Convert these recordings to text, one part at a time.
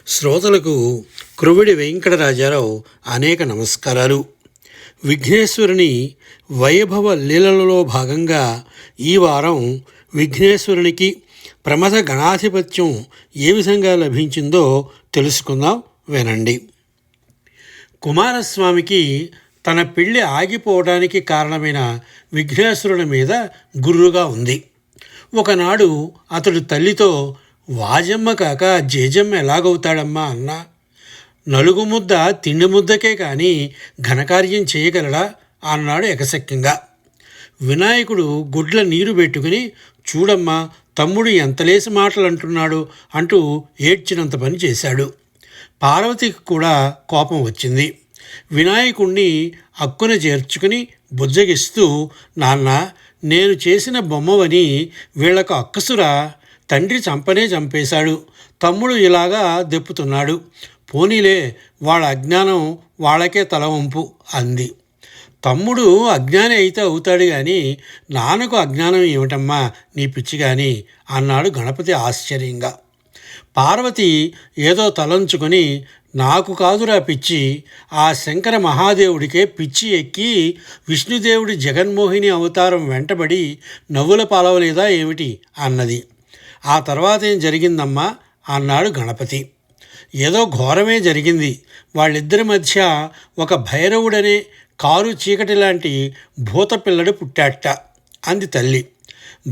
శ్రోతలకు క్రొవ్విడి వెంకటరాజారావు అనేక నమస్కారాలు. విఘ్నేశ్వరుని వైభవ లీలలలో భాగంగా ఈ వారం విఘ్నేశ్వరునికి ప్రమథ గణాధిపత్యం ఏ విధంగా లభించిందో తెలుసుకుందాం, వినండి. కుమారస్వామికి తన పెళ్లి ఆగిపోవడానికి కారణమైన విఘ్నేశ్వరుని మీద గుర్రుగా ఉంది. ఒకనాడు అతడు తల్లితో, వాజమ్మ కాక జేజమ్మ ఎలాగవుతాడమ్మా అన్నా, నలుగు ముద్ద తిండి ముద్దకే కానీ ఘనకార్యం చేయగలడా అన్నాడు ఎకసక్యంగా. వినాయకుడు గుడ్ల నీరు పెట్టుకుని, చూడమ్మా తమ్ముడు ఎంతలేసి మాటలు అంటున్నాడు అంటూ ఏడ్చినంత పని చేశాడు. పార్వతికి కూడా కోపం వచ్చింది. వినాయకుణ్ణి అక్కున చేర్చుకుని బుజ్జగిస్తూ, నాన్న నేను చేసిన బొమ్మవని వీళ్లకు అక్కసురా, తండ్రి చంపనే చంపేశాడు, తమ్ముడు ఇలాగా దెప్పుతున్నాడు, పోనీలే వాళ్ళ అజ్ఞానం వాళ్ళకే తల వంపు అంది. తమ్ముడు అజ్ఞాని అయితే అవుతాడు కానీ నాన్నకు అజ్ఞానం ఏమిటమ్మా నీ పిచ్చి కానీ అన్నాడు గణపతి ఆశ్చర్యంగా. పార్వతి ఏదో తలంచుకొని, నాకు కాదురా పిచ్చి, ఆ శంకర మహాదేవుడికే పిచ్చి ఎక్కి విష్ణుదేవుడి జగన్మోహిని అవతారం వెంటబడి నవ్వుల పాలవలేదా ఏమిటి అన్నది. ఆ తర్వాత ఏం జరిగిందమ్మా అన్నాడు గణపతి. ఏదో ఘోరమే జరిగింది. వాళ్ళిద్దరి మధ్య ఒక భైరవుడనే కారు చీకటి లాంటి భూతపిల్లడు పుట్టాట అంది తల్లి.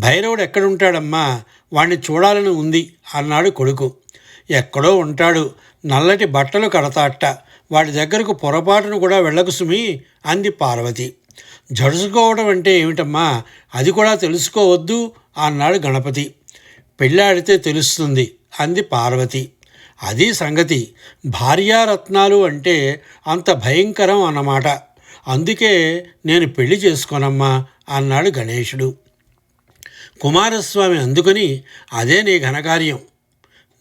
భైరవుడు ఎక్కడుంటాడమ్మా, వాణ్ణి చూడాలని ఉంది అన్నాడు కొడుకు. ఎక్కడో ఉంటాడు, నల్లటి బట్టలు కడతాట, వాడి దగ్గరకు పొరపాటును కూడా వెళ్ళకు సుమి అంది పార్వతి. జడుసుకోవడం అంటే ఏమిటమ్మా, అది కూడా తెలుసుకోవద్దు అన్నాడు గణపతి. పెళ్ళాడితే తెలుస్తుంది అంది పార్వతి. అది సంగతి, భార్యారత్నాలు అంటే అంత భయంకరం అన్నమాట, అందుకే నేను పెళ్లి చేసుకోనమ్మా అన్నాడు గణేశుడు. కుమారస్వామి అందుకని, అదే నీ ఘనకార్యం,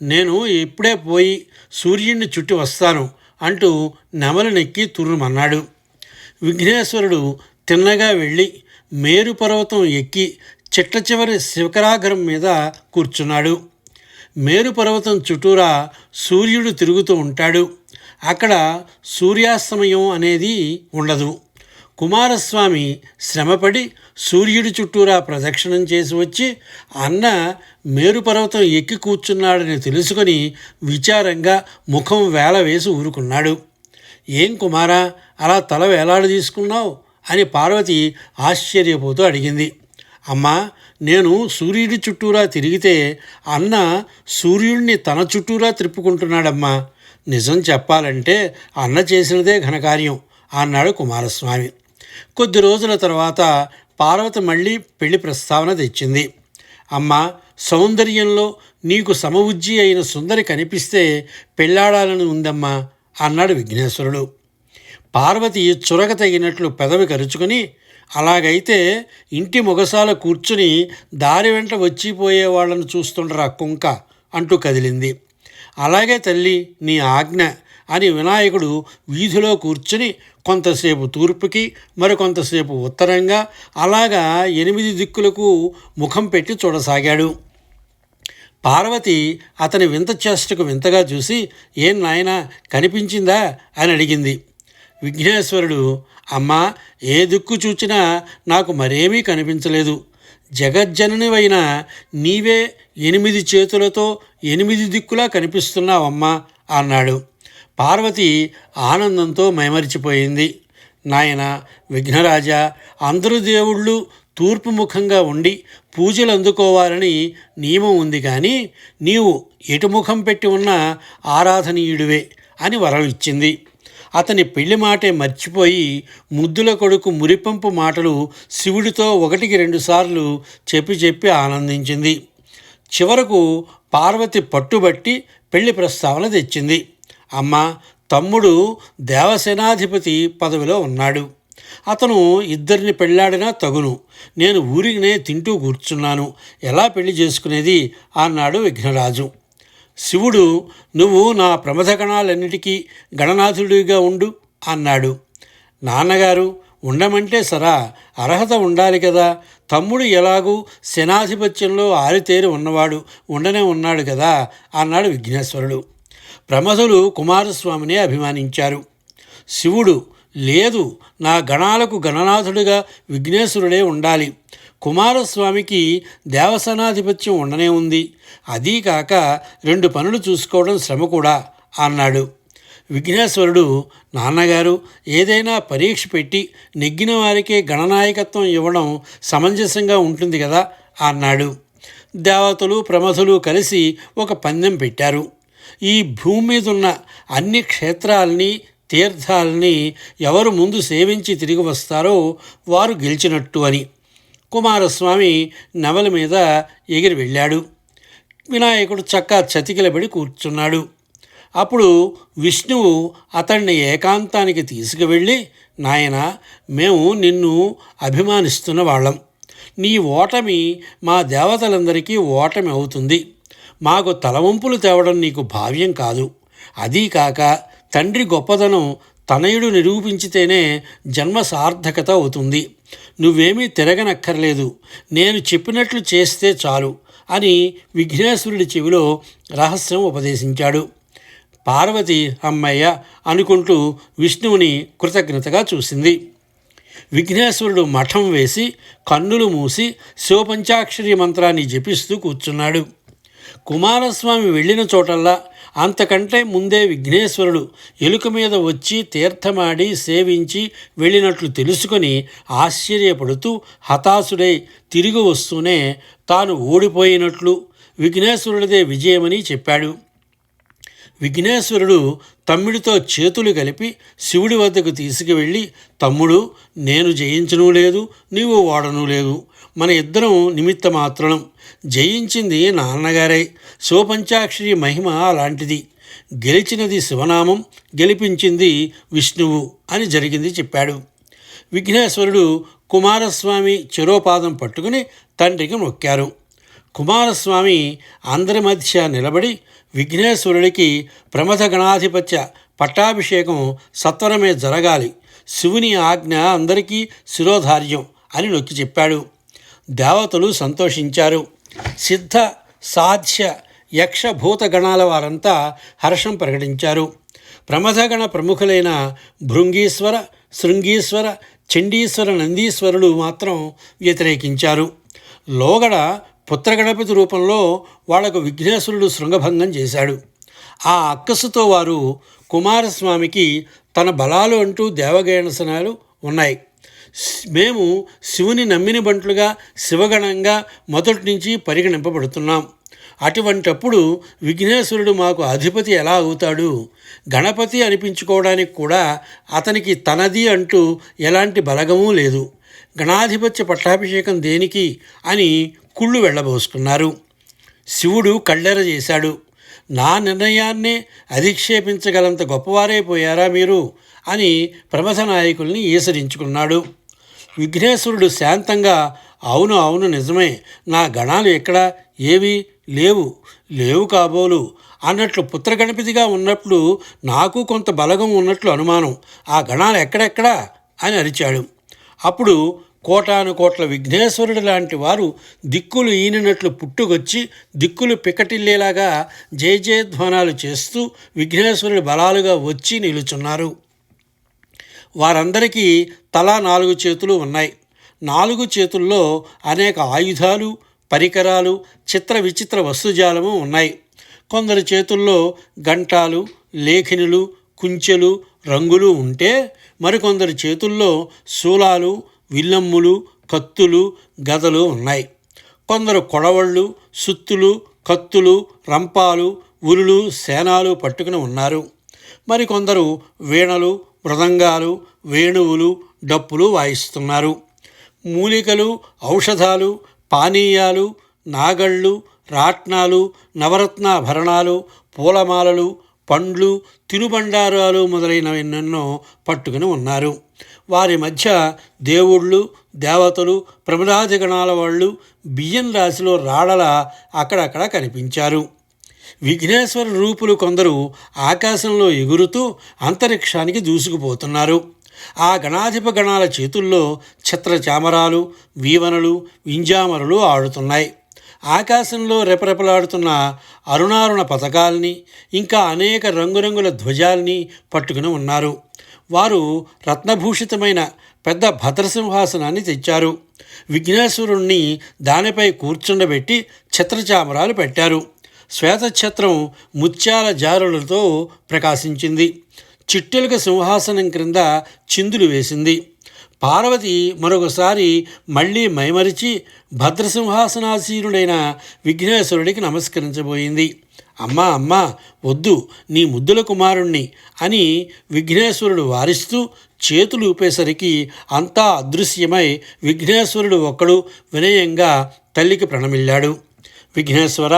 నేను ఇప్పుడే పోయి సూర్యుడిని చుట్టి వస్తాను అంటూ నెమలనెక్కి తుర్రుమన్నాడు. విఘ్నేశ్వరుడు తిన్నగా వెళ్ళి మేరు పర్వతం ఎక్కి చిట్ట చివరి శిఖరాగ్రం మీద కూర్చున్నాడు. మేరు పర్వతం చుట్టూరా సూర్యుడు తిరుగుతూ ఉంటాడు. అక్కడ సూర్యాస్తమయం అనేది ఉండదు. కుమారస్వామి శ్రమపడి సూర్యుడి చుట్టూరా ప్రదక్షిణం చేసి వచ్చి అన్న మేరుపర్వతం ఎక్కి కూర్చున్నాడని తెలుసుకొని విచారంగా ముఖం వేల వేసి ఊరుకున్నాడు. ఏం కుమారా, అలా తల వేలాడు తీసుకున్నావు అని పార్వతి ఆశ్చర్యపోతూ అడిగింది. అమ్మా, నేను సూర్యుడి చుట్టూరా తిరిగితే అన్న సూర్యుడిని తన చుట్టూరా తిప్పుకుంటున్నాడమ్మా. నిజం చెప్పాలంటే అన్న చేసినదే ఘనకార్యం అన్నాడు కుమారస్వామి. కొద్ది రోజుల తర్వాత పార్వతి మళ్ళీ పెళ్లి ప్రస్తావన తెచ్చింది. అమ్మ, సౌందర్యంలో నీకు సమవుజ్జి అయిన సుందరి కనిపిస్తే పెళ్ళాడాలని ఉందమ్మా అన్నాడు విఘ్నేశ్వరుడు. పార్వతి చురక తగినట్లు పెదవి కరుచుకొని, అలాగైతే ఇంటి మొగసాల కూర్చుని దారి వెంట వచ్చిపోయే వాళ్ళను చూస్తుండరా కుంక అంటూ కదిలింది. అలాగే తల్లి, నీ ఆజ్ఞ అని వినాయకుడు వీధిలో కూర్చుని కొంతసేపు తూర్పుకి మరికొంతసేపు ఉత్తరంగా అలాగా 8 దిక్కులకు ముఖం పెట్టి చూడసాగాడు. పార్వతి అతని వింత చేష్టకు వింతగా చూసి, ఏం నాయనా కనిపించిందా అని అడిగింది. విఘ్నేశ్వరుడు, అమ్మా, ఏ దిక్కు చూచినా నాకు మరేమీ కనిపించలేదు, జగజ్జననివైన నీవే 8 చేతులతో 8 దిక్కులా కనిపిస్తున్నావమ్మా అన్నాడు. పార్వతి ఆనందంతో మైమరిచిపోయింది. నాయన విఘ్నరాజా, అందరు దేవుళ్ళు తూర్పు ముఖంగా ఉండి పూజలు అందుకోవాలని నియమం ఉంది, కానీ నీవు ఎటుముఖం పెట్టి ఉన్న ఆరాధనీయుడివే అని వరం ఇచ్చింది. అతని పెళ్లి మాటే మర్చిపోయి ముద్దుల కొడుకు మురిపంపు మాటలు శివుడితో 1కి 2 సార్లు చెప్పి ఆనందించింది. చివరకు పార్వతి పట్టుబట్టి పెళ్లి ప్రస్తావన తెచ్చింది. అమ్మ, తమ్ముడు దేవసేనాధిపతి పదవిలో ఉన్నాడు, అతను 2 పెళ్ళాడినా తగును, నేను ఊరికినే తింటూ కూర్చున్నాను, ఎలా పెళ్లి చేసుకునేది అన్నాడు విఘ్నరాజు. శివుడు, నువ్వు నా ప్రమథగణాలన్నిటికీ గణనాథుడిగా ఉండు అన్నాడు. నాన్నగారు, ఉండమంటే సరా, అర్హత ఉండాలి కదా, తమ్ముడు ఎలాగూ సేనాధిపత్యంలో ఆరితేరి ఉన్నవాడు, ఉండనే ఉన్నాడు కదా అన్నాడు విఘ్నేశ్వరుడు. ప్రమథులు కుమారస్వామినే అభిమానించారు. శివుడు, లేదు, నా గణాలకు గణనాథుడిగా విఘ్నేశ్వరుడే ఉండాలి. కుమారస్వామికి దేవసనాధిపత్యం ఉండనే ఉంది. అదీకాక 2 పనులు చూసుకోవడం శ్రమ కూడా అన్నాడు. విఘ్నేశ్వరుడు, నాన్నగారు, ఏదైనా పరీక్ష పెట్టి నెగ్గిన వారికే గణనాయకత్వం ఇవ్వడం సమంజసంగా ఉంటుంది కదా అన్నాడు. దేవతలు ప్రమథులు కలిసి ఒక పందెం పెట్టారు. ఈ భూమి మీద ఉన్న అన్ని క్షేత్రాలని తీర్థాలని ఎవరు ముందు సేవించి తిరిగి వస్తారో వారు గెలిచినట్టు అని. కుమారస్వామి నెమలి మీద ఎగిరి వెళ్ళాడు. వినాయకుడు చక్కా చతికిలబడి కూర్చున్నాడు. అప్పుడు విష్ణువు అతన్ని ఏకాంతానికి తీసుకువెళ్ళి, నాయనా, మేము నిన్ను అభిమానిస్తున్న వాళ్ళం. నీ ఓటమి మా దేవతలందరికీ ఓటమి అవుతుంది. మాకు తలవంపులు తేవడం నీకు భావ్యం కాదు. అదీకాక తండ్రి గొప్పదనం తనయుడు నిరూపించితేనే జన్మ సార్థకత అవుతుంది. నువ్వేమీ తిరగనక్కర్లేదు, నేను చెప్పినట్లు చేస్తే చాలు అని విఘ్నేశ్వరుడి చెవిలో రహస్యం ఉపదేశించాడు. పార్వతి అమ్మయ్య అనుకుంటూ విష్ణువుని కృతజ్ఞతగా చూసింది. విఘ్నేశ్వరుడు మఠం వేసి కన్నులు మూసి శివపంచాక్షరి మంత్రాన్ని జపిస్తూ కూర్చున్నాడు. కుమారస్వామి వెళ్ళిన చోటల్లా అంతకంటే ముందే విఘ్నేశ్వరుడు ఎలుక మీద వచ్చి తీర్థమాడి సేవించి వెళ్ళినట్లు తెలుసుకొని ఆశ్చర్యపడుతూ హతాశుడై తిరిగి వస్తూనే తాను ఓడిపోయినట్లు విఘ్నేశ్వరుడిదే విజయమని చెప్పాడు. విఘ్నేశ్వరుడు తమ్ముడితో చేతులు కలిపి శివుడి వద్దకు తీసుకువెళ్ళి, తమ్ముడు, నేను జయించను లేదు, నీవు ఓడను లేదు, మన ఇద్దరం నిమిత్త మాత్రం. జయించింది నాన్నగారే. శివపంచాక్షరి మహిమ అలాంటిది. గెలిచినది శివనామం, గెలిపించింది విష్ణువు అని జరిగింది చెప్పాడు. విఘ్నేశ్వరుడు కుమారస్వామి చిరోపాదం పట్టుకుని తండ్రికి మొక్కారు. కుమారస్వామి అందరి మధ్య నిలబడి విఘ్నేశ్వరుడికి ప్రమథ గణాధిపత్య పట్టాభిషేకం సత్వరమే జరగాలి, శివుని ఆజ్ఞ అందరికీ శిరోధార్యం అని నొక్కి చెప్పాడు. దేవతలు సంతోషించారు. సిద్ధ సాధ్య యక్ష భూత గణాల వారంతా హర్షం ప్రకటించారు. ప్రమథగణ ప్రముఖులైన భృంగీశ్వర, శృంగీశ్వర, చండీశ్వర, నందీశ్వరులు మాత్రం వ్యతిరేకించారు. లోగడ పుత్రగణపతి రూపంలో వాళ్లకు విఘ్నేశ్వరుడు శృంగభంగం చేశాడు. ఆ అక్కసుతో వారు కుమారస్వామికి తన బలాలు అంటూ దేవగణసనాలు ఉన్నాయి, మేము శివుని నమ్మిన బంట్లుగా శివగణంగా మొదటి నుంచి పరిగణింపబడుతున్నాం, అటువంటప్పుడు విఘ్నేశ్వరుడు మాకు అధిపతి ఎలా అవుతాడు? గణపతి అనిపించుకోవడానికి కూడా అతనికి తనది అంటూ ఎలాంటి బలగమూ లేదు. గణాధిపత్య పట్టాభిషేకం దేనికి అని కుళ్ళు వెళ్ళబోసుకున్నారు. శివుడు కళ్ళెర చేశాడు. నా నిర్ణయాన్నే అధిక్షేపించగలంత గొప్పవారైపోయారా మీరు అని ప్రమథ నాయకుల్ని ఈసరించుకున్నాడు. విఘ్నేశ్వరుడు శాంతంగా, అవును అవును నిజమే, నా గణాలు ఎక్కడా, ఏవి లేవు కాబోలు అన్నట్లు పుత్రగణపతిగా ఉన్నట్లు నాకు కొంత బలగం ఉన్నట్లు అనుమానం, ఆ గణాలు ఎక్కడెక్కడా అని అరిచాడు. అప్పుడు కోటాను కోట్ల విఘ్నేశ్వరుడు లాంటి వారు దిక్కులు ఈనినట్లు పుట్టుకొచ్చి దిక్కులు పికటిల్లేలాగా జయజయధ్వానాలు చేస్తూ విఘ్నేశ్వరుడి బలాలుగా వచ్చి నిలుచున్నారు. వారందరికీ తలా 4 చేతులు ఉన్నాయి. 4 చేతుల్లో అనేక ఆయుధాలు, పరికరాలు, చిత్ర విచిత్ర వస్తుజాలము ఉన్నాయి. కొందరి చేతుల్లో గంటాలు, లేఖినులు, కుంచెలు, రంగులు ఉంటే మరికొందరి చేతుల్లో శూలాలు, విల్లమ్ములు, కత్తులు, గదలు ఉన్నాయి. కొందరు కొడవళ్ళు, సుత్తులు, కత్తులు, రంపాలు, ఉరులు, సేనాలు పట్టుకుని ఉన్నారు. మరికొందరు వీణలు, మృదంగాలు, వేణువులు, డప్పులు వాయిస్తున్నారు. మూలికలు, ఔషధాలు, పానీయాలు, నాగళ్ళు, రాట్నాలు, నవరత్నాభరణాలు, పూలమాలలు, పండ్లు, తినుబండారాలు మొదలైనవెన్నెన్నో పట్టుకుని ఉన్నారు. వారి మధ్య దేవుళ్ళు, దేవతలు, ప్రమదాది గణాల వాళ్ళు బియ్యం రాశిలో రాడల అక్కడక్కడ కనిపించారు. విఘ్నేశ్వర రూపులు కొందరు ఆకాశంలో ఎగురుతూ అంతరిక్షానికి దూసుకుపోతున్నారు. ఆ గణాధిప గణాల చేతుల్లో ఛత్ర చామరాలు, వీవనలు, వింజామరులు ఆడుతున్నాయి. ఆకాశంలో రెపరెపలాడుతున్న అరుణారుణ పథకాల్ని ఇంకా అనేక రంగురంగుల ధ్వజాల్ని పట్టుకుని ఉన్నారు. వారు రత్నభూషితమైన పెద్ద భద్రసింహాసనాన్ని తెచ్చారు. విఘ్నేశ్వరుణ్ణి దానిపై కూర్చుండబెట్టి ఛత్రచామరాలు పెట్టారు. శ్వేతఛత్రం ముత్యాల జారులతో ప్రకాశించింది. చిట్టెలుక సింహాసనం క్రింద చిందులు వేసింది. పార్వతి మరొకసారి మళ్ళీ మైమరిచి భద్రసింహాసనాసీనుడైన విఘ్నేశ్వరుడికి నమస్కరించబోయింది. అమ్మా అమ్మా, వద్దు, నీ ముద్దుల కుమారుణ్ణి అని విఘ్నేశ్వరుడు వారిస్తూ చేతులు ఊపేసరికి అంతా అదృశ్యమై విఘ్నేశ్వరుడు ఒక్కడు వినయంగా తల్లికి ప్రణమిల్లాడు. విఘ్నేశ్వర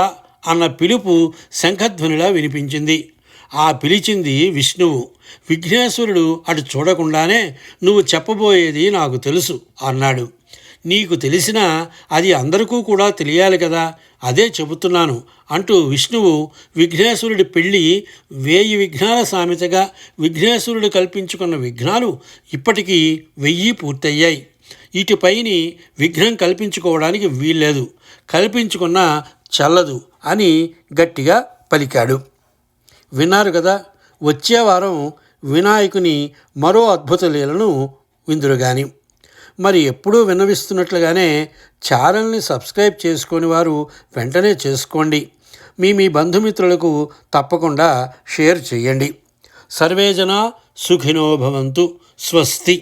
అన్న పిలుపు శంఖధ్వనిలా వినిపించింది. ఆ పిలిచింది విష్ణువు. విఘ్నేశ్వరుడు అటు చూడకుండానే నువ్వు చెప్పబోయేది నాకు తెలుసు అన్నాడు. నీకు తెలిసినా అది అందరికీ కూడా తెలియాలి కదా, అదే చెబుతున్నాను అంటూ విష్ణువు విఘ్నేశ్వరుడి పెళ్ళి 1000 విఘ్నాల సామెతగా విఘ్నేశ్వరుడు కల్పించుకున్న విఘ్నాలు ఇప్పటికీ 1000 పూర్తయ్యాయి. ఇటుపైని విఘ్నం కల్పించుకోవడానికి వీల్లేదు, కల్పించుకున్నా చల్లదు అని గట్టిగా పలికాడు. విన్నారు కదా. వచ్చే వారం వినాయకుని మరో అద్భుత లీలను విందురుగాని. మరి ఎప్పుడూ విన్నవిస్తున్నట్లుగానే ఛానల్ని సబ్స్క్రైబ్ చేసుకొని వారు వెంటనే చేసుకోండి. మీ బంధుమిత్రులకు తప్పకుండా షేర్ చేయండి. సర్వే జనా సుఖినో భవంతు. స్వస్తి.